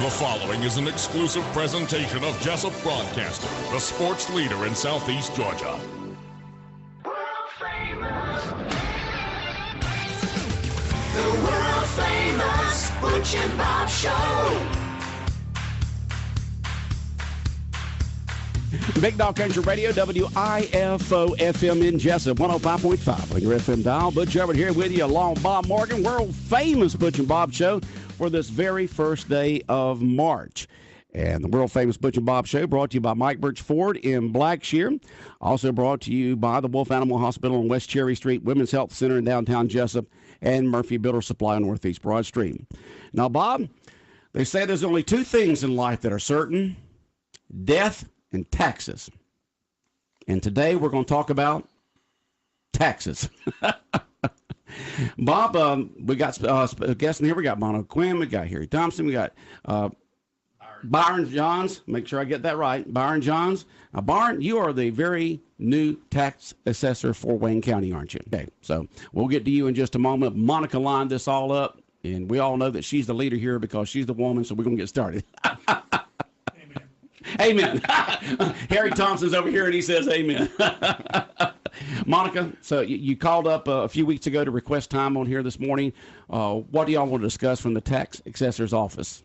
The following is an exclusive presentation of Jesup Broadcasting, the sports leader in Southeast Georgia. World famous. The world famous Butch and Bob Show. Big Dog Country Radio, WIFO FM in Jesup, 105.5 on your FM dial. Butch over here with you along Bob Morgan, world famous Butch and Bob Show for this very first day of March. And the world famous Butch and Bob Show brought to you by Mike Birch Ford in Blackshear. Also brought to you by the Wolf Animal Hospital on West Cherry Street, Women's Health Center in downtown Jesup, and Murphy Builder Supply on Northeast Broad Street. Now, Bob, they say there's only two things in life that are certain: death and taxes. And today we're going to talk about taxes. Bob, we got guests in here. We got Mono Quinn, we got Harry Thompson, we got Byron Johns. Make sure I get that right. Byron Johns. Now, Byron, you are the very new tax assessor for Wayne County, aren't you? Okay, so we'll get to you in just a moment. Monica lined this all up, and we all know that she's the leader here because she's the woman, so we're going to get started. Amen. Harry Thompson's over here, and he says amen. Monica, so you called up a few weeks ago to request time on here this morning. What do y'all want to discuss from the tax assessor's office?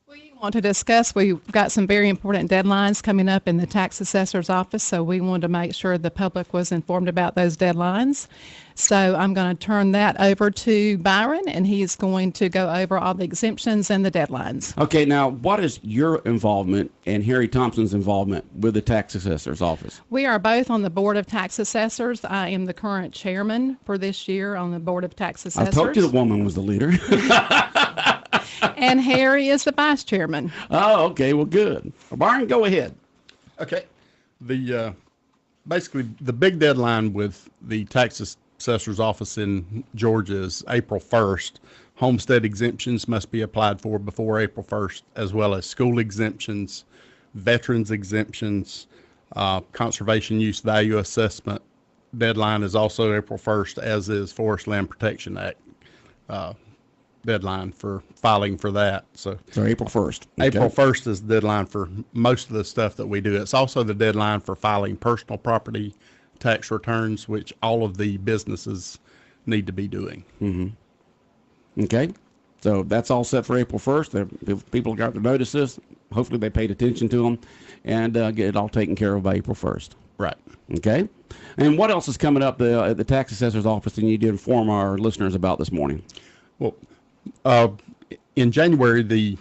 We want to discuss, we've got some very important deadlines coming up in the tax assessor's office, so we wanted to make sure the public was informed about those deadlines. So I'm going to turn that over to Byron, and he's going to go over all the exemptions and the deadlines. Okay, now what is your involvement and Harry Thompson's involvement with the tax assessor's office? We are both on the Board of Tax Assessors. I am the current chairman for this year on the Board of Tax Assessors. I told you the woman was the leader. And Harry is the vice chairman. Oh, okay, well, good. Byron, go ahead. Okay. Basically, the big deadline with the tax assessor's office in Georgia is April 1st. Homestead exemptions must be applied for before April 1st, as well as school exemptions, veterans exemptions, conservation use value assessment. Deadline is also April 1st, as is Forest Land Protection Act deadline for filing for that. So April 1st. Okay. April 1st is the deadline for most of the stuff that we do. It's also the deadline for filing personal property tax returns, which all of the businesses need to be doing. Mm-hmm. Okay. So that's all set for April 1st. People got their notices. Hopefully they paid attention to them and get it all taken care of by April 1st. Right. Okay. And what else is coming up at the tax assessor's office that you need to inform our listeners about this morning? Well, in January, the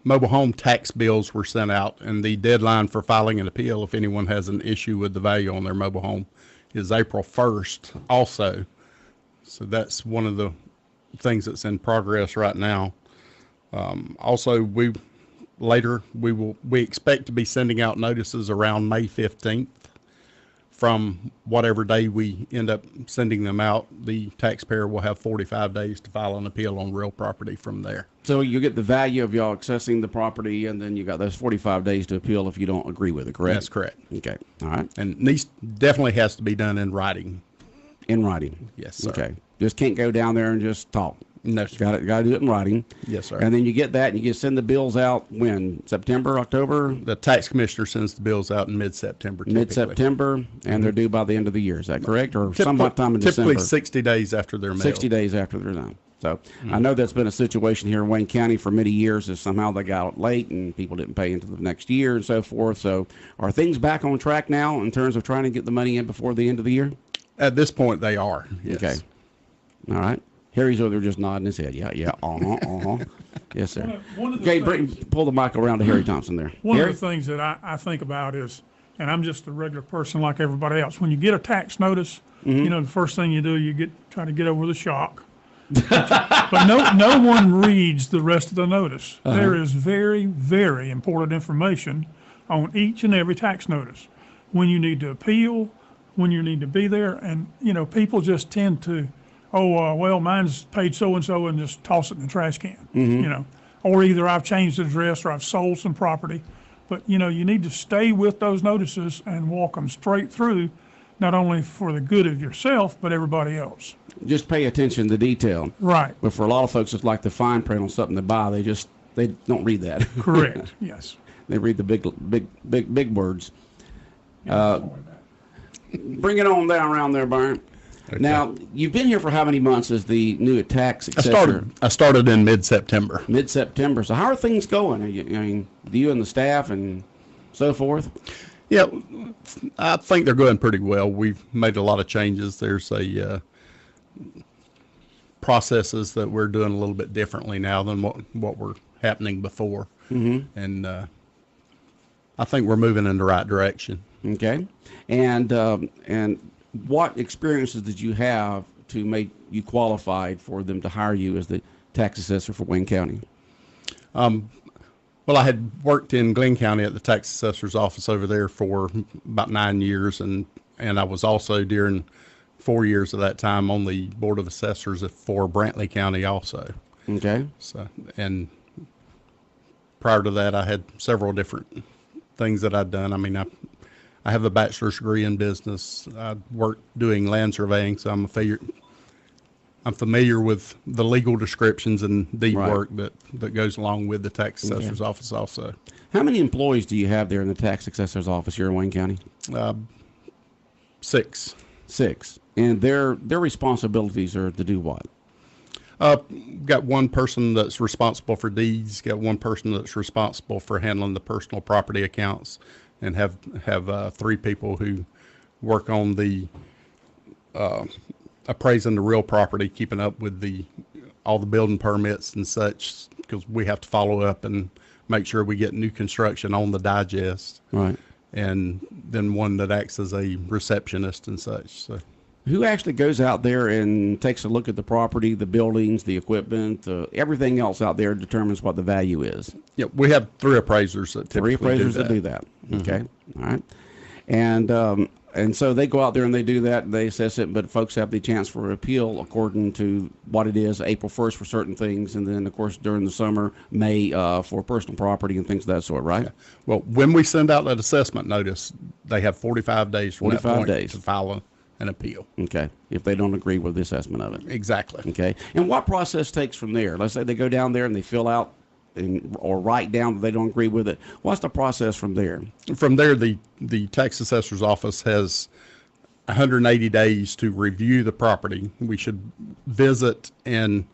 mobile home tax bills were sent out, and the deadline for filing an appeal, if anyone has an issue with the value on their mobile home, is April 1st also. So that's one of the things that's in progress right now. Also, we expect to be sending out notices around May 15th. From whatever day we end up sending them out, the taxpayer will have 45 days to file an appeal on real property from there. So you get the value of y'all accessing the property, and then you got those 45 days to appeal if you don't agree with it, correct? That's correct. Okay. All right. And these definitely has to be done in writing. In writing? Yes, sir. Okay. Just can't go down there and just talk. No, sir. Got to do it in writing. Yes, sir. And then you get that, and you send the bills out when? September, October? The tax commissioner sends the bills out in mid-September. Mid-September, and they're due by the end of the year. Is that correct? Or sometime in December? Typically 60 days after they're mailed. 60 days after they're done. So I know that's been a situation here in Wayne County for many years, is somehow they got out late and people didn't pay into the next year and so forth. So are things back on track now in terms of trying to get the money in before the end of the year? At this point, they are. Yes. Okay. All right. Harry's over there just nodding his head. Yeah. Yes, sir. Pull the mic around to Harry Thompson there. One Harry? of the things that I think about is, and I'm just a regular person like everybody else, when you get a tax notice, you know, the first thing you do, you try to get over the shock. But no one reads the rest of the notice. There is very, very important information on each and every tax notice. When you need to appeal, when you need to be there, and, you know, people just tend to, well, mine's paid so-and-so and just toss it in the trash can, you know. Or either I've changed the address or I've sold some property. But, you know, you need to stay with those notices and walk them straight through, not only for the good of yourself, but everybody else. Just pay attention to detail. Right. But for a lot of folks, it's like the fine print on something to buy. They just They don't read that. Correct, yes. They read the big words. Bring it on down around there, Byron. Okay. Now, you've been here for how many months as the new tax assessor? I started in mid-September. Mid-September. So how are things going? You and the staff and so forth? Yeah, I think they're going pretty well. We've made a lot of changes. There's processes that we're doing a little bit differently now than what were happening before. Mm-hmm. And I think we're moving in the right direction. Okay. And what experiences did you have to make you qualified for them to hire you as the tax assessor for Wayne County? Well, I had worked in Glenn County at the tax assessor's office over there for about 9 years, and I was also during 4 years of that time on the Board of Assessors for Brantley County also. Okay. So, and prior to that, I had several different things that I'd done. I mean, I have a bachelor's degree in business. I worked doing land surveying, so I'm familiar with the legal descriptions and deed work that goes along with the tax assessor's office also. How many employees do you have there in the tax assessor's office here in Wayne County? 6. 6. And their responsibilities are to do what? Got one person that's responsible for deeds, got one person that's responsible for handling the personal property accounts, and have 3 people who work on the appraising the real property, keeping up with all the building permits and such, because we have to follow up and make sure we get new construction on the digest. Right. And then one that acts as a receptionist and such. So, who actually goes out there and takes a look at the property, the buildings, the equipment, everything else out there determines what the value is? Yeah, we have 3 appraisers that typically do that. 3 appraisers that do that. Okay. Mm-hmm. All right. And so they go out there and they do that, and they assess it, but folks have the chance for appeal according to what it is, April 1st for certain things, and then, of course, during the summer, May for personal property and things of that sort, right? Yeah. Well, when we send out that assessment notice, they have 45 days from that point to file an appeal. Okay, if they don't agree with the assessment of it. Exactly. Okay, and what process takes from there? Let's say they go down there and they fill out or write down that they don't agree with it. What's the process from there? From there, the tax assessor's office has 180 days to review the property. We should visit and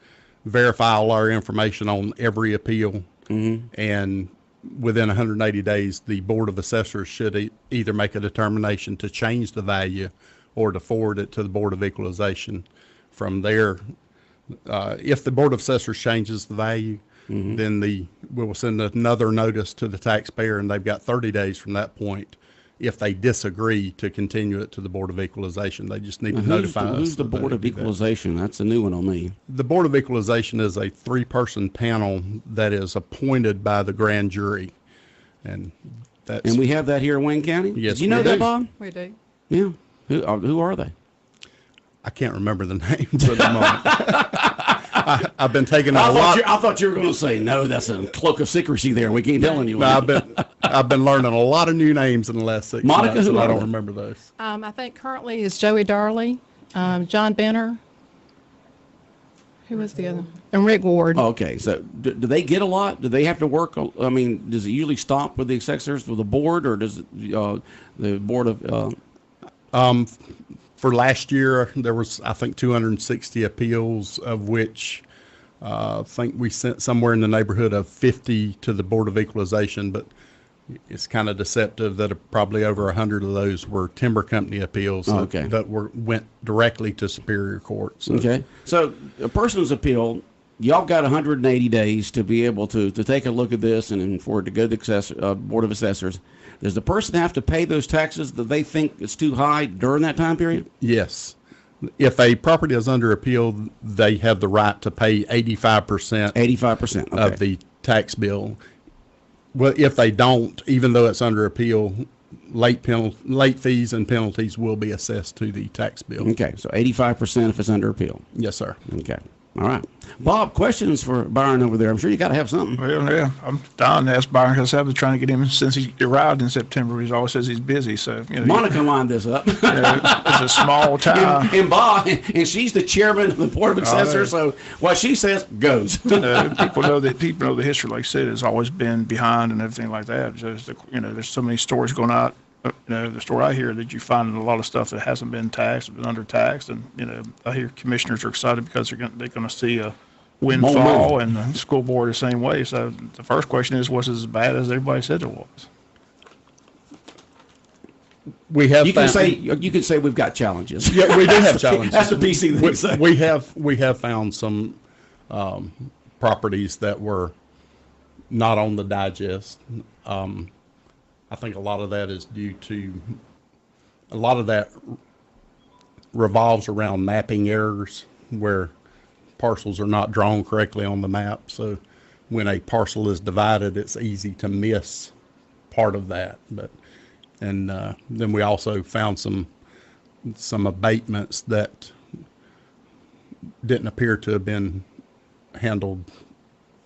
verify all our information on every appeal. Mm-hmm. And within 180 days, the Board of Assessors should either make a determination to change the value or to forward it to the Board of Equalization. From there, if the Board of Assessors changes the value, mm-hmm. then we will send another notice to the taxpayer, and they've got 30 days from that point. If they disagree, to continue it to the Board of Equalization. They just need to notify us. Who's the Board of Equalization? That's a new one on me. The Board of Equalization is a 3-person panel that is appointed by the grand jury. And we have that here in Wayne County? Yes, do you know that, Bob? We do. Yeah. Who are they? I can't remember the names at the moment. I've been taking a lot. I thought you were going to say, no, that's a cloak of secrecy there. We can't tell anyone. I've been learning a lot of new names in the last 6 Monica, months, who and I are don't they? remember those. I think currently is Joey Darley, John Benner. Who was the other? And Rick Ward. Okay, so do they get a lot? Do they have to work? I mean, does it usually stop with the assessors, with the board, or does the board of? For last year, there was, I think, 260 appeals, of which I think we sent somewhere in the neighborhood of 50 to the Board of Equalization, but it's kind of deceptive that probably over 100 of those were timber company appeals that went directly to Superior Court. So. Okay. So a person's appeal, y'all got 180 days to be able to take a look at this and for it to go to the Board of Assessors. Does the person have to pay those taxes that they think is too high during that time period? Yes. If a property is under appeal, they have the right to pay 85%. 85%. Okay. Of the tax bill. Well, if they don't, even though it's under appeal, late fees and penalties will be assessed to the tax bill. Okay, so 85% if it's under appeal. Yes, sir. Okay. All right. Bob, questions for Byron over there? I'm sure you got to have something. Well, yeah, I'm dying to ask Byron because I've been trying to get him since he arrived in September. He always says he's busy. So, Monica lined this up. it's a small town. And Bob, and she's the chairman of the Board of Assessors, so what she says goes. People know the history, like I said, has always been behind and everything like that. Just, there's so many stories going out. The story I hear that you find a lot of stuff that hasn't been taxed, been undertaxed, and I hear commissioners are excited because they're going to see a windfall, and the school board the same way. So the first question is, was it as bad as everybody said it was? We have. You can say we've got challenges. Yeah, we do have challenges. That's the PC thing to say. We have found some properties that were not on the digest. I think a lot of that is due to a lot of that revolves around mapping errors where parcels are not drawn correctly on the map. So when a parcel is divided, it's easy to miss part of that. And then we also found some abatements that didn't appear to have been handled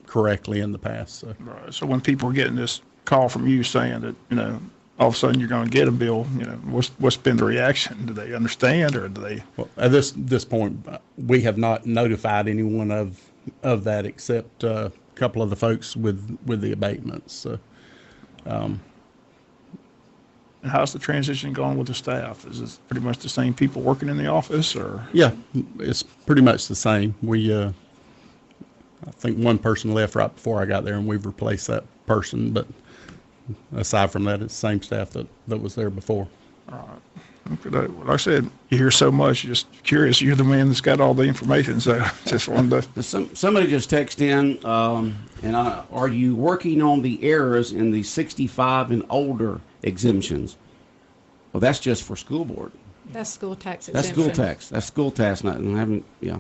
correctly in the past. So, Right. So when people are getting this call from you saying that, all of a sudden you're going to get a bill, what's been the reaction? Do they understand, or do they? well, at this point, we have not notified anyone of that except a couple of the folks with the abatements. So, And how's the transition going with the staff? Is it pretty much the same people working in the office, or? yeah, it's pretty much the same. I think one person left right before I got there, and we've replaced that person. But aside from that, it's the same staff that was there before. Like I said, you hear so much, just curious. You're the man that's got all the information, so just wanted to. Somebody just texted in, are you working on the errors in the 65 and older exemptions? Well, that's just for school board. That's school tax That's exemption. school tax. That's school tax. Not, and I haven't, yeah.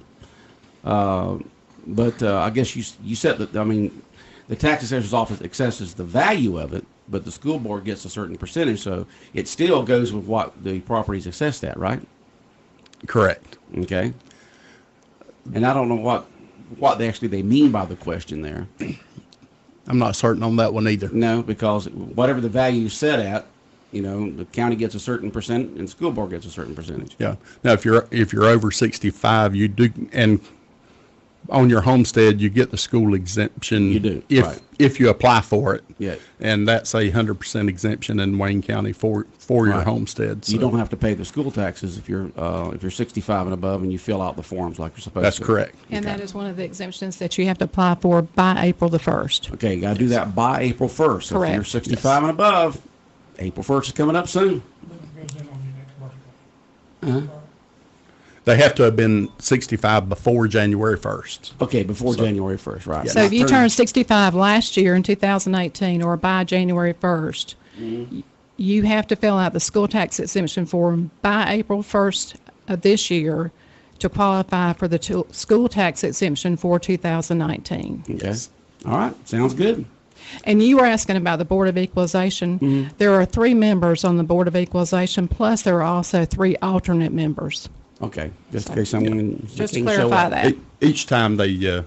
But I guess you said that. I mean, the tax assessor's office assesses the value of it, but the school board gets a certain percentage, so it still goes with what the property's assessed at, right? Correct. Okay. And I don't know what they mean by the question there. I'm not certain on that one either. No, because whatever the value is set at, the county gets a certain percent and the school board gets a certain percentage. Yeah. Now, if you're over 65, you do, and on your homestead, you get the school exemption. You do, right. If you apply for it. Yeah. And that's a 100% exemption in Wayne County for your Right. homestead. So You don't have to pay the school taxes if you're 65 and above and you fill out the forms like you're supposed That's to. correct. And that is one of the exemptions that you have to apply for by April the 1st. Okay, you got to do that by April 1st. So if you're Correct. 65 and above, April 1st is coming up soon. They have to have been 65 before January 1st. Okay, before January 1st, right. So if you turned 65 last year in 2018 or by January 1st, you have to fill out the school tax exemption form by April 1st of this year to qualify for the school tax exemption for 2019. Okay. All right, sounds good. And you were asking about the Board of Equalization. There are 3 members on the Board of Equalization, plus there are also 3 alternate members. Okay, just in case someone Just to can show clarify up. that. Each time they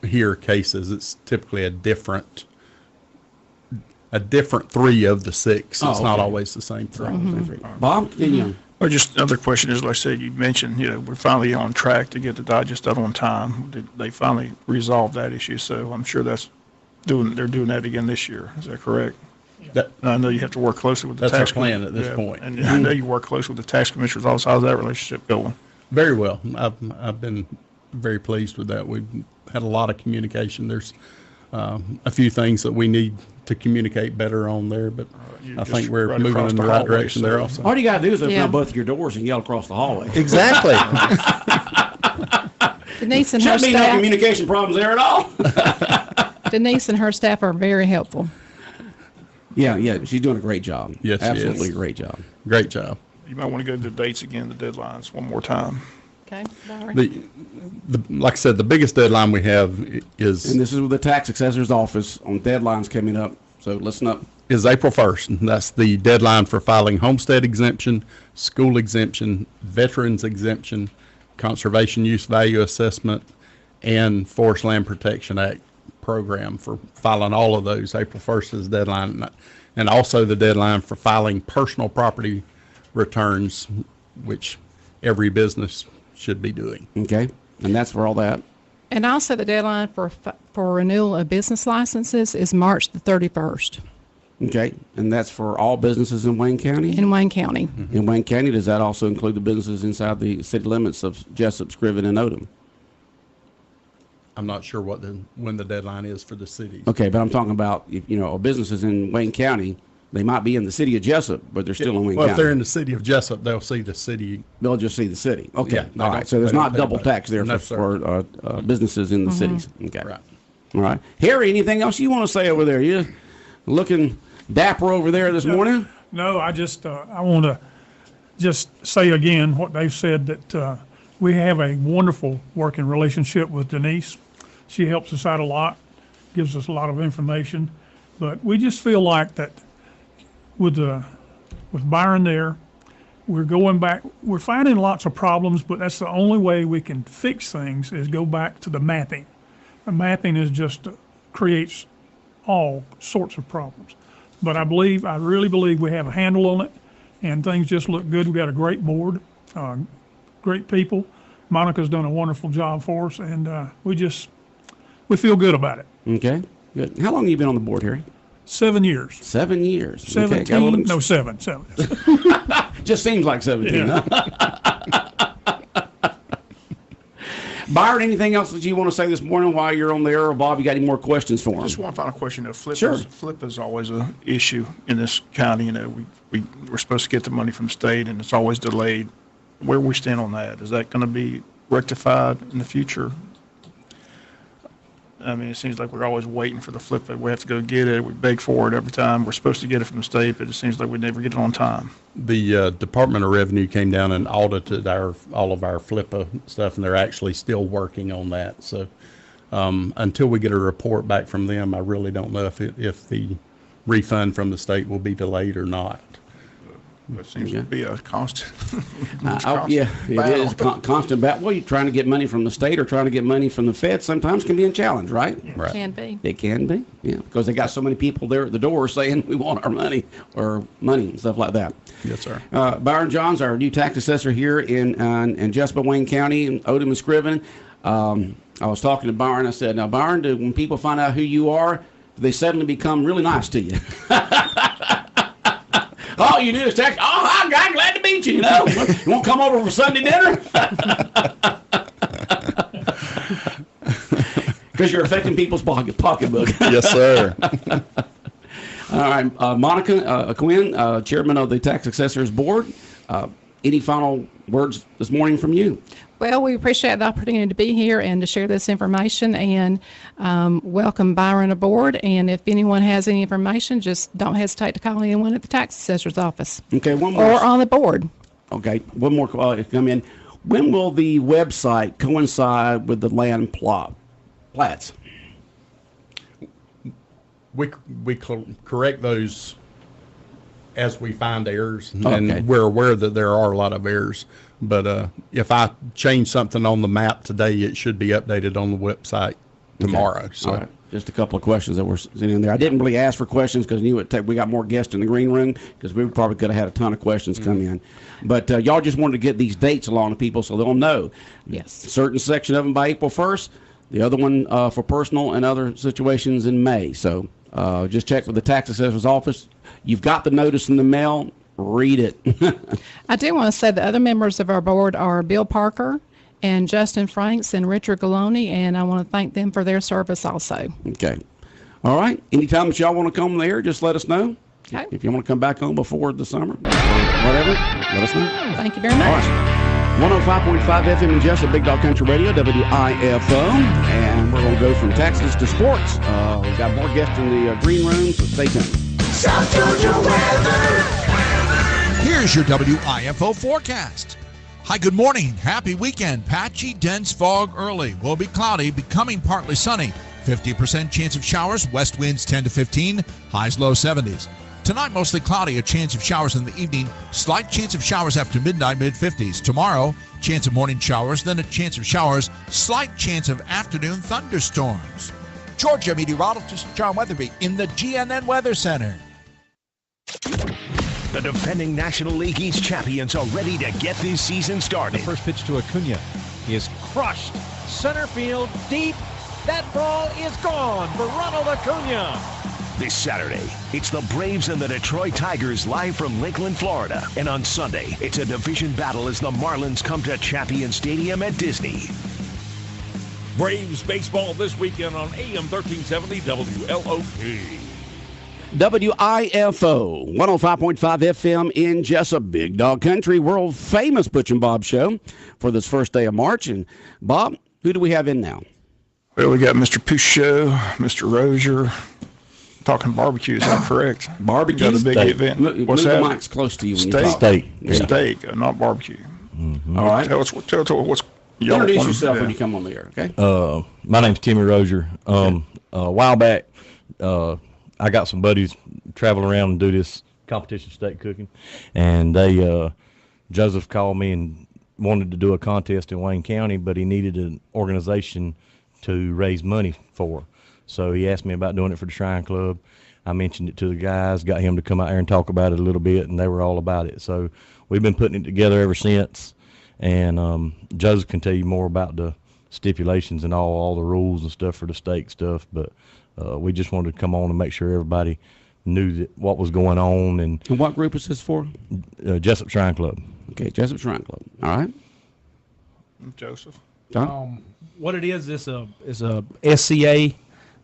hear cases, it's typically a different 3 of the 6. Oh, It's not okay. always the same 3. Bob, continue. Well, just another question is, like I said, you mentioned, we're finally on track to get the digest done on time. They finally resolved that issue, so I'm sure they're doing that again this year. Is that correct? That, And I know you have to work closely with the That's our tax. plan at this point. And I know you work closely with the tax commissioner's office. How's that relationship going? very well. I've been very pleased with that. We've had a lot of communication. There's a few things that we need to communicate better on there, but You I just think we're right moving across in the the right hallway, direction there so- also. All you got to do is open Yeah. up both of your doors and yell across the hallway. Exactly. Denise and her Shouldn't be no staff, communication problems there at all. Denise and her staff are very helpful. Yeah, she's doing a great job. Yes, she is. Absolutely great job. Great job. You might want to go to the dates again, the deadlines, one more time. Okay, Valerie? Like I said, the biggest deadline we have is And this is with the tax assessor's office on deadlines coming up. So listen up. April 1st. And that's the deadline for filing homestead exemption, school exemption, veterans exemption, conservation use value assessment, and Forest Land Protection Act program for filing all of those. April 1st is the deadline, and also the deadline for filing personal property returns, which every business should be doing. Okay, and that's for all that. And also the deadline for renewal of business licenses is March the 31st Okay, and that's for all businesses in Wayne County? in Wayne County. In Wayne County, does that also include the businesses inside the city limits of Jesup, Scriven, and Odom? I'm not sure when the deadline is for the cities. Okay, but I'm talking about, businesses in Wayne County, they might be in the city of Jesup, but they're still in Wayne Well, County. if they're in the city of Jesup, they'll see the city. They'll just see the city. Okay, Yeah, all right. So there's they don't not pay double about it. tax there No, for businesses in the cities. Okay. Right. All right. Harry, anything else you want to say over there? You looking dapper over there this morning? No, I want to just say again what they've said, that we have a wonderful working relationship with Denise. She helps us out a lot, gives us a lot of information, but we just feel like that with Byron there, we're going back, we're finding lots of problems, but that's the only way we can fix things is go back to the mapping. The mapping is just creates all sorts of problems. But I really believe we have a handle on it, and things just look good. We've got a great board, great people. Monica's done a wonderful job for us, and we feel good about it. Okay, good. How long have you been on the board, Harry? 7 years. 7 years. 17, Okay, got a little- no, seven. Just seems like 17, Yeah. huh? Byron, anything else that you want to say this morning while you're on the air? Or Bob, you got any more questions for him? Just one final question. Flip Sure. Flip is always an issue in this county. We're supposed to get the money from the state, and it's always delayed. Where we stand on that? Is that going to be rectified in the future? I mean, it seems like we're always waiting for the flip. We have to go get it. We beg for it every time. We're supposed to get it from the state, but it seems like we never get it on time. The Department of Revenue came down and audited all of our FLIPA stuff, and they're actually still working on that. So until we get a report back from them, I really don't know if the refund from the state will be delayed or not. It seems to be a constant. Yeah, it is constant battle. Well, you're trying to get money from the state or trying to get money from the Fed sometimes can be a challenge, right? Right. Can be. It can be, yeah, because they got so many people there at the door saying we want our money and stuff like that. Yes, sir. Byron Johns, our new tax assessor here in Jesup, Wayne County, in Odom and Scriven. I was talking to Byron. I said, "Now, Byron, when people find out who you are, do they suddenly become really nice to you?" All you do is text, "Oh, I'm glad to meet you, you know. You want to come over for Sunday dinner?" Because you're affecting people's pocketbook. Yes, sir. All right, Monica Quinn, chairman of the Tax Assessors Board. Any final words this morning from you? Well, we appreciate the opportunity to be here and to share this information, and welcome Byron aboard. And if anyone has any information, just don't hesitate to call anyone at the tax assessor's office. Okay, one more. Or on the board. Okay, one more come in. When will the website coincide with the land plats? We correct those as we find errors, Okay. and we're aware that there are a lot of errors. But if I change something on the map today, it should be updated on the website tomorrow. Okay. So All right. Just a couple of questions that were sitting in there. I didn't really ask for questions because I knew we got more guests in the green room because we probably could have had a ton of questions come in. But y'all just wanted to get these dates along to people so they'll know. Yes. A certain section of them by April 1st, the other one for personal and other situations in May. So just check with the tax assessor's office. You've got the notice in the mail. Read it. I do want to say the other members of our board are Bill Parker and Justin Franks and Richard Galoni, and I want to thank them for their service also. Okay. All right. Anytime that y'all want to come there, just let us know. Okay. If you want to come back on before the summer or whatever, let us know. Thank you very All much. right. 105.5 FM in Jesup, Big Dog Country Radio, WIFO. And we're going to go from Texas to sports. We've got more guests in the green room, so stay tuned. South Georgia weather. Here's your WIFO forecast. Hi, good morning. Happy weekend. Patchy, dense fog early. Will be cloudy, becoming partly sunny. 50% chance of showers. West winds 10 to 15. Highs low 70s. Tonight, mostly cloudy, a chance of showers in the evening, slight chance of showers after midnight, mid-50s. Tomorrow, chance of morning showers, then a chance of showers, slight chance of afternoon thunderstorms. Georgia meteorologist John Weatherby in the GNN Weather Center. The defending National League East champions are ready to get this season started. The first pitch to Acuna. He is crushed. Center field, deep. That ball is gone for Ronald Acuna. This Saturday, it's the Braves and the Detroit Tigers live from Lakeland, Florida. And on Sunday, it's a division battle as the Marlins come to Champion Stadium at Disney. Braves baseball this weekend on AM 1370 WLOP. WIFO 105.5 FM in Jesup, Big Dog Country, world famous Butch and Bob Show for this first day of March. And Bob, who do we have in now? Well, we got Mr. Pouchot, Mr. Rozier. Talking barbecue, is that correct? Barbecue? Got a big event. What's that? The mic's close to you when you talk. Steak, not barbecue. Mm-hmm. All right. Tell us what's y'all introduce yourself when you come on the air, okay? My name's Timmy Rozier. A while back, I got some buddies traveling around and do this competition steak cooking, and Joseph called me and wanted to do a contest in Wayne County, but he needed an organization to raise money for. So he asked me about doing it for the Shrine Club. I mentioned it to the guys, got him to come out here and talk about it a little bit, and they were all about it. So we've been putting it together ever since, and Joseph can tell you more about the stipulations and all the rules and stuff for the steak stuff, but we just wanted to come on and make sure everybody knew what was going on. And what group is this for? Jesup Shrine Club. Okay, Jesup Shrine Club. All right. Joseph. John? What it is a SCA,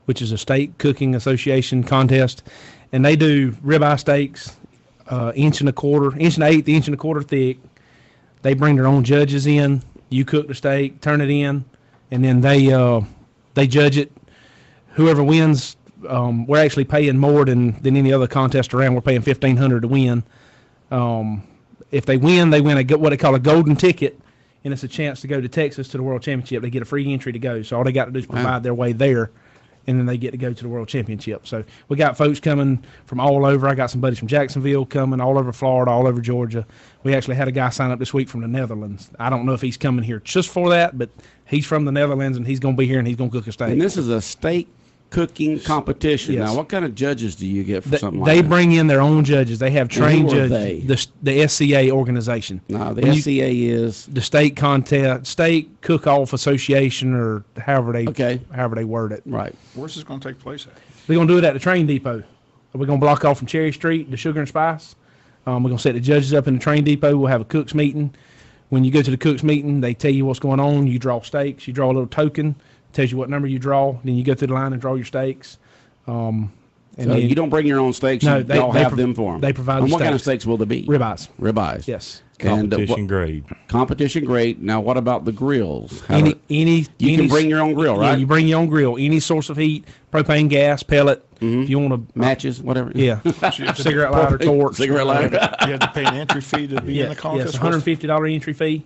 which is a State Cooking Association contest, and they do ribeye steaks, inch and a quarter, inch and an eighth, inch and a quarter thick. They bring their own judges in. You cook the steak, turn it in, and then they judge it. Whoever wins, we're actually paying more than any other contest around. We're paying $1,500 to win. If they win what they call a golden ticket, and it's a chance to go to Texas to the World Championship. They get a free entry to go. So all they got to do is provide their way there, and then they get to go to the World Championship. So we got folks coming from all over. I got some buddies from Jacksonville coming, all over Florida, all over Georgia. We actually had a guy sign up this week from the Netherlands. I don't know if he's coming here just for that, but he's from the Netherlands, and he's going to be here, and he's going to cook a steak. And this is a steak cooking competition. Yes. Now, what kind of judges do you get for something like that? They bring in their own judges. They have trained judges. The SCA organization. No, the SCA is the State Cook-Off Association, or however they word it. Right. Where's this going to take place at? They're going to do it at the train depot. We're going to block off from Cherry Street to Sugar and Spice. We're going to set the judges up in the train depot. We'll have a cook's meeting. When you go to the cook's meeting, they tell you what's going on. You draw steaks. You draw a little token. Tells you what number you draw. Then you go through the line and draw your steaks. And so you don't bring your own steaks? No, they have them for them? They provide the and what steaks. kind of steaks will they be? Ribeyes. Ribeyes. Yes. Competition grade. Competition grade. Now, what about the grills? You can bring your own grill, right? Yeah, you bring your own grill. Any source of heat, propane, gas, pellet. If you want to matches, whatever. Yeah. Cigarette lighter, torch. Cigarette lighter. You have to pay an entry fee to be in the contest? Yes, $150 entry fee.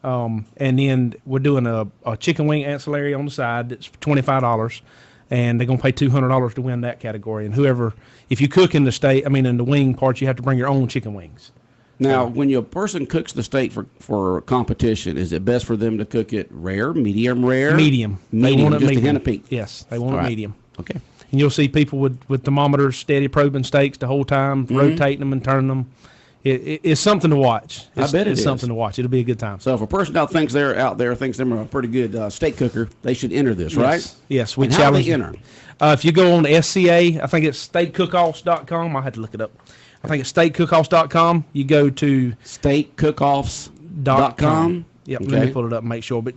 And then we're doing a chicken wing ancillary on the side that's $25, and they're going to pay $200 to win that category. And if you cook in the wing part, you have to bring your own chicken wings. Now, when a person cooks the steak for competition, is it best for them to cook it rare, medium rare? Medium. They want it just medium. A hint of pink. Yes, they want it medium. Okay. And you'll see people with thermometers steady probing steaks the whole time, rotating them and turning them. It's something to watch. I bet it's something to watch. It'll be a good time. So if a person thinks they're a pretty good steak cooker, they should enter this, right? Yes. We challenge them. How do they enter? If you go on SCA, I think it's statekookoffs.com. I had to look it up. I think it's statekookoffs.com. You go to statekookoffs.com. Yep. Okay. Let me pull it up and make sure. But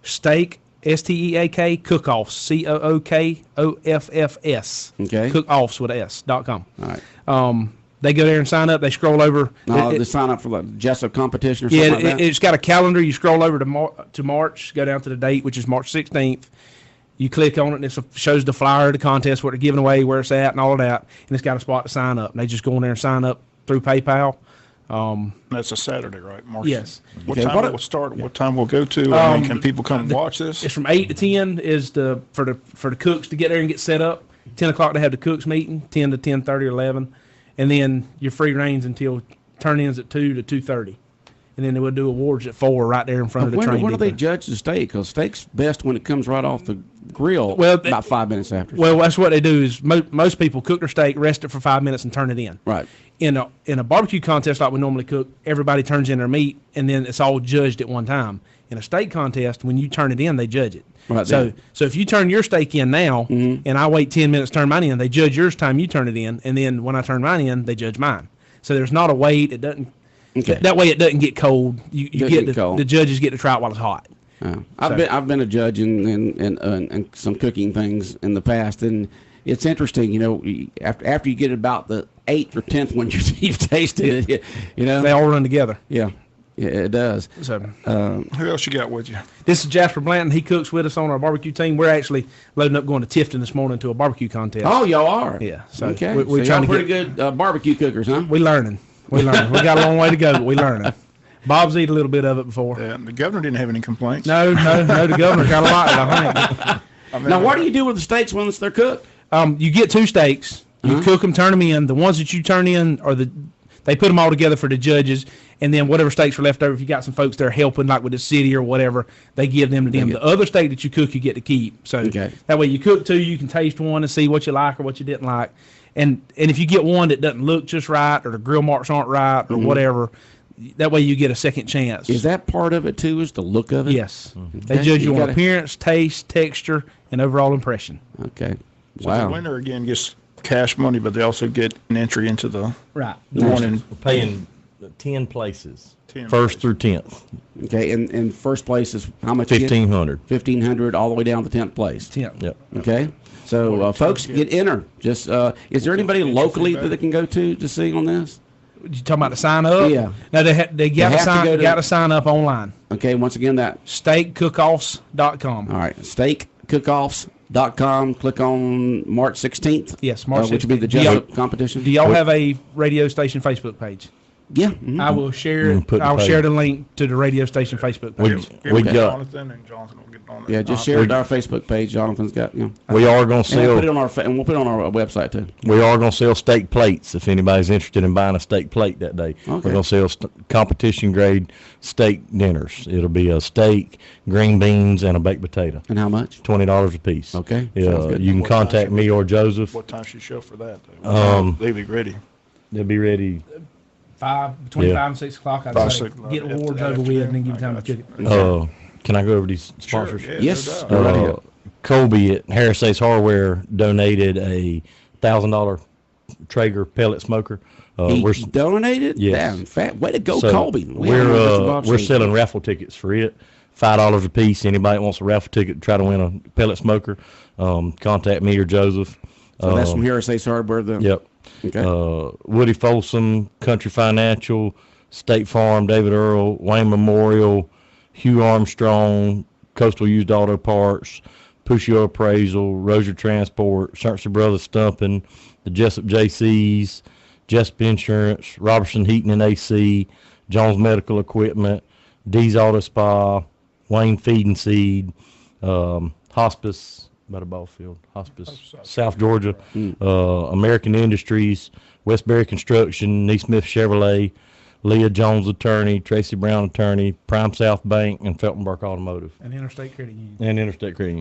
steak, STEAK, cookoffs, COOKOFFS. Okay. Cookoffs with S.com. All right. They go there and sign up. They scroll over. They sign up for the Jesup competition or something like that? It's got a calendar. You scroll over to March, go down to the date, which is March 16th. You click on it, and it shows the flyer of the contest, what they're giving away, where it's at, and all of that. And it's got a spot to sign up. And they just go in there and sign up through PayPal. That's a Saturday, right, March? Yes. What time will it start? What time we'll go to? Can people come and watch this? It's from 8 to 10 is for the cooks to get there and get set up. 10 o'clock they have the cooks meeting, 10 to 10:30 or 11, and then your free reigns until turn-ins at 2 to 2:30. And then they would do awards at 4 right there in front of the train. When do they judge the steak? Because steak's best when it comes right off the grill about 5 minutes after. Well, that's what they do is most people cook their steak, rest it for 5 minutes, and turn it in. Right. In a barbecue contest like we normally cook, everybody turns in their meat, and then it's all judged at one time. In a steak contest, when you turn it in, they judge it. Right. So if you turn your steak in now, and I wait 10 minutes to turn mine in, they judge yours time you turn it in, and then when I turn mine in, they judge mine. So there's not a wait. It doesn't. Okay. That way it doesn't get cold. You get the judges get to try it while it's hot. I've been a judge in some cooking things in the past, and it's interesting. You know, after you get about the 8th or 10th one you've tasted it, you know they all run together. Yeah, it does. So who else you got with you? This is Jasper Blanton. He cooks with us on our barbecue team. We're actually loading up going to Tifton this morning to a barbecue contest. Oh, y'all are? Yeah. So okay. We're so trying to pretty good barbecue cookers, huh? We're learning. We got a long way to go, but we learning. Bob's eaten a little bit of it before. Yeah, the governor didn't have any complaints. No, the governor got a lot of it, I think. Now, what do you do with the steaks once they're cooked? You get 2 steaks. You cook them, turn them in. The ones that you turn in they put them all together for the judges, and then whatever steaks are left over, if you got some folks there helping, like with the city or whatever, they give them to them. The other steak that you cook, you get to keep. So that way you cook 2, you can taste one and see what you like or what you didn't like. And if you get one that doesn't look just right, or the grill marks aren't right, or whatever, that way you get a second chance. Is that part of it too? Is the look of it? Yes. They judge you on appearance, taste, texture, and overall impression. Okay. So the winner again gets cash money, but they also get an entry into the right. The one in paying 10 places, first through 10th. Okay, and first place is how much? $1,500. $1,500 all the way down to 10th place. 10th. Yep. Okay. So, folks, get entered. Just is there anybody locally that they can go to see on this? You talking about the sign up? Yeah. No, they got to sign up online. Okay. Once again, that steakcookoffs.com. All right, steakcookoffs.com. Click on March 16th. Yes, March 16th. Which will be the Jesup competition. Do y'all have a radio station Facebook page? Yeah. I will share it. I'll share the link to the radio station Facebook page. We got Jonathan, and Jonathan will get on it. Yeah, just share it to our Facebook page. Jonathan's got, We are going to sell. And we'll put it on our website too. We are going to sell steak plates if anybody's interested in buying a steak plate that day. Okay. We're going to sell competition grade steak dinners. It'll be a steak, green beans, and a baked potato. And how much? $20 a piece. Okay. Yeah, you can contact me or Joseph. What time should you show for that? They'll be ready. They'll be ready. Between 5 and 6 o'clock, I'd say. Get awards over with and then give time to cook it. Can I go over these sponsors? Sure, yes. Colby at Harris Ace Hardware donated a $1,000 Traeger pellet smoker. He donated? Yes. Damn, fat. Way to go, Colby. We're selling raffle tickets for it. $5 a piece. Anybody that wants a raffle ticket to try to win a pellet smoker, contact me or Joseph. So that's from Harris Ace Hardware. Yep. Okay. Woody Folsom, Country Financial, State Farm, David Earl, Wayne Memorial, Hugh Armstrong, Coastal Used Auto Parts, Pushio Appraisal, Rozier Transport, Searcy Brothers Stumping, the Jesup JCs, Jesup Insurance, Robertson Heating and AC, Jones Medical Equipment, D's Auto Spa, Wayne Feed and Seed, Hospice, by the ball field, Hospice, South Georgia, American Industries, Westbury Construction, Neesmith Chevrolet, Leah Jones Attorney, Tracy Brown Attorney, Prime South Bank, and Feltonburg Automotive. And Interstate Credit Union.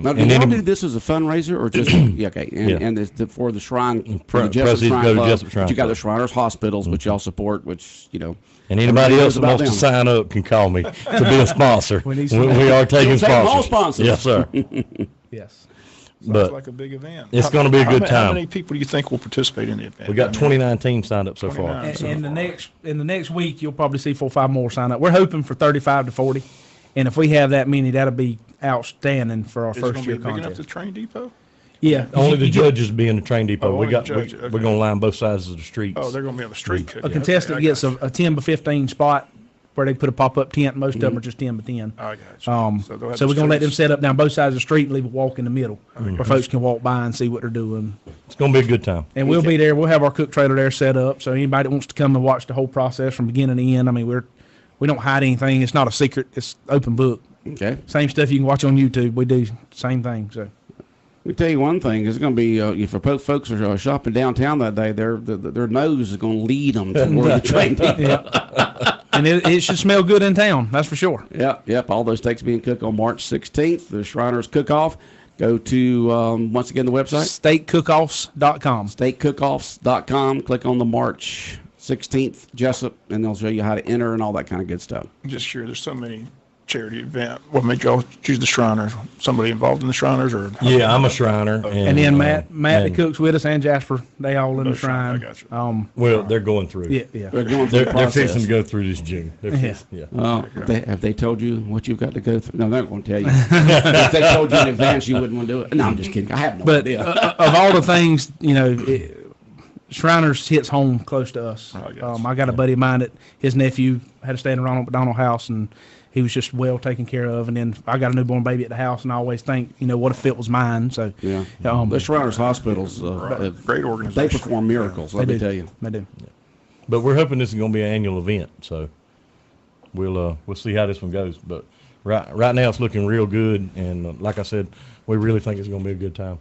Now, do y'all do this as a fundraiser or just okay? And for the Shrine, for the Jesup Shrine Club, you got the Shriners Hospitals, which y'all support, which And anybody else that wants to sign up can call me to be a sponsor. we are taking sponsors. Yes, sir. Yes. Sounds like a big event. It's going to be a good time. How many people do you think will participate in the event? We got 29 teams signed up so far. And in the next week, you'll probably see 4 or 5 more sign up. We're hoping for 35 to 40, and if we have that many, that'll be outstanding for our first year contest. Big enough to train depot? Yeah. Only the judges be in the train depot. We're going to line both sides of the streets. Oh, they're going to be on the street. A contestant gets a 10 by 15 spot where they put a pop-up tent. Most of them are just 10 by 10. I got you. So we're going to let them set up down both sides of the street and leave a walk in the middle where folks can walk by and see what they're doing. It's going to be a good time. And we'll be there. We'll have our cook trailer there set up. So anybody that wants to come and watch the whole process from beginning to end, I mean, we don't hide anything. It's not a secret. It's open book. Okay. Same stuff you can watch on YouTube. We do the same thing. So. me tell you one thing. It's going to be if folks are shopping downtown that day, their nose is going to lead them to where the train people. Yeah. And it should smell good in town. That's for sure. Yep. All those steaks being cooked on March 16th. The Shriners Cook-Off. Go to, once again, the website? SteakCookoffs.com. SteakCookoffs.com. Click on the March 16th Jesup, and they'll show you how to enter and all that kind of good stuff. I'm just sure there's so many charity events. What made y'all choose the Shriners? Somebody involved in the Shriners? Or Yeah, I'm a Shriner. And then Matt that cooks with us, and Jasper, they all in the Shrine. I got you. Well, they're going through. Yeah. They're going through the They're process. fixing to go through this June. Have they told you what you've got to go through? No, they're not going to tell you. If they told you in advance, you wouldn't want to do it. No, I'm just kidding. I have no idea. Of all the things, Shriners hits home close to us. I got a buddy of mine that his nephew had to stay in a Ronald McDonald house, and he was just well taken care of. And then I got a newborn baby at the house, and I always think, what if it was mine? So the Shriners Hospitals, great organization. They perform miracles. Let me tell you, they do. But we're hoping this is going to be an annual event, so we'll see how this one goes. But right now it's looking real good, and like I said, we really think it's going to be a good time.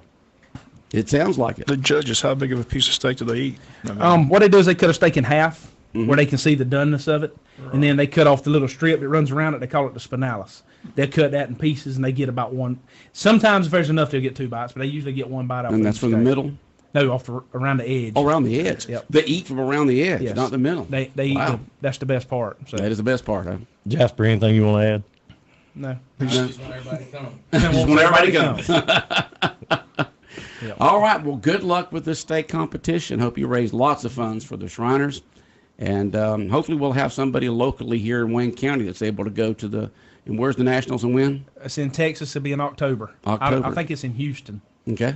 It sounds like it. The judges, how big of a piece of steak do they eat? What they do is they cut a steak in half, where they can see the doneness of it, and then they cut off the little strip that runs around it. They call it the spinalis. They'll cut that in pieces, and they get about one. Sometimes if there's enough, they'll get 2 bites, but they usually get 1 bite off. And that's from the middle? No, around the edge. Oh, around the edge. Yep. They eat from around the edge, not the middle. They eat. That's the best part. So. That is the best part, huh? Jasper, anything you want to add? No. Just want everybody to come. Just want everybody to come. Yep. All right. Well, good luck with this steak competition. Hope you raise lots of funds for the Shriners. And hopefully we'll have somebody locally here in Wayne County that's able to go to the – and where's the Nationals and when? It's in Texas. It'll be in October. I think it's in Houston. Okay.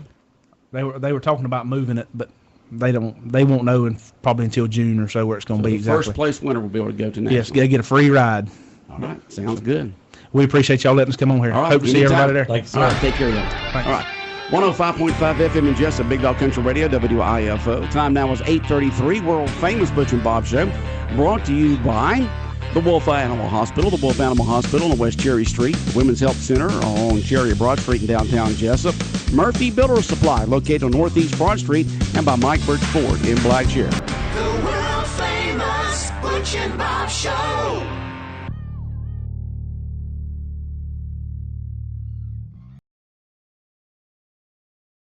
They were talking about moving it, but they won't know probably until June or so where it's going to be exactly. First place winner will be able to go to Nationals. Yes, they get a free ride. All right. Sounds good. We appreciate y'all letting us come on here. All right. Hope to see everybody there. Thanks. All right. Take care of you. Thanks. All right. 105.5 FM in Jesup, Big Dog Country Radio, WIFO. Time now is 8:33. World famous Butch and Bob Show, brought to you by the Wolf Animal Hospital. The Wolf Animal Hospital on West Cherry Street, Women's Health Center on Cherry Broad Street in downtown Jesup. Murphy Builder Supply, located on Northeast Broad Street, and by Mike Birch Ford in Blackshear. The world famous Butch and Bob Show.